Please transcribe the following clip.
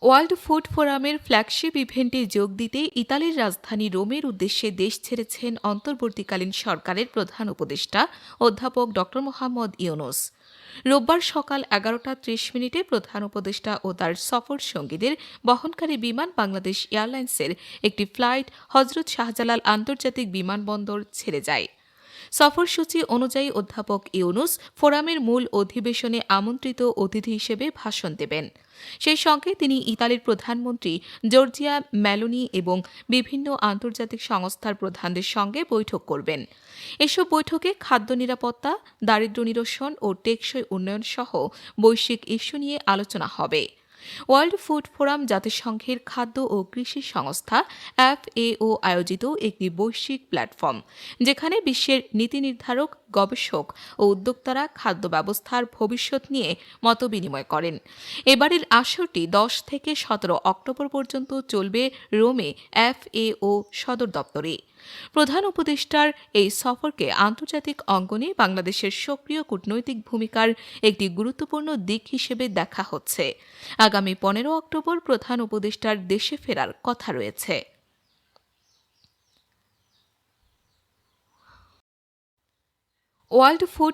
World food ফোরামের flagship ইভেন্টে যোগ দিতে ইতালির রাজধানী রোমের উদ্দেশ্যে দেশ ছেড়েছেন অন্তর্বর্তীকালীন সরকারের প্রধান উপদেষ্টা অধ্যাপক ড মোহাম্মদ ইউনুস। রোববার সকাল 11:30 প্রধান উপদেষ্টা ও তার সফর সঙ্গীদের বহনকারী বিমান বাংলাদেশ এয়ারলাইন্সের একটি ফ্লাইট হজরত শাহজালাল আন্তর্জাতিক বিমানবন্দর ছেড়ে যায়। সফরসূচি অনুযায়ী অধ্যাপক ইউনুস ফোরামের মূল অধিবেশনে আমন্ত্রিত অতিথি হিসেবে ভাষণ দেবেন। সেই সঙ্গে তিনি ইতালির প্রধানমন্ত্রী জর্জিয়া মেলোনি এবং বিভিন্ন আন্তর্জাতিক সংস্থার প্রধানদের সঙ্গে বৈঠক করবেন। এসব বৈঠকে খাদ্য নিরাপত্তা, দারিদ্র্য নিরসন ও টেকসই উন্নয়ন সহ বৈশ্বিক ইস্যু নিয়ে আলোচনা হবে। ওয়ার্ল্ড ফুড ফোরাম জাতিসংঘের খাদ্য ও কৃষি সংস্থা FAO আয়োজিত একটি বৈশ্বিক প্ল্যাটফর্ম, যেখানে বিশ্বের নীতি নির্ধারক, গবেষক ও উদ্যোক্তারা খাদ্য ব্যবস্থার ভবিষ্যৎ নিয়ে মতবিনিময় করেন। এবারের আসরটি 10 থেকে 17 অক্টোবর পর্যন্ত চলবে রোমে FAO সদর দপ্তরে। প্রধান উপদেষ্টার এই সফরকে আন্তর্জাতিক অঙ্গনে বাংলাদেশের সক্রিয় কূটনৈতিক ভূমিকার একটি গুরুত্বপূর্ণ দিক হিসেবে দেখা হচ্ছে। আগামী 15 অক্টোবর প্রধান উপদেষ্টার দেশে ফেরার কথা রয়েছে। World food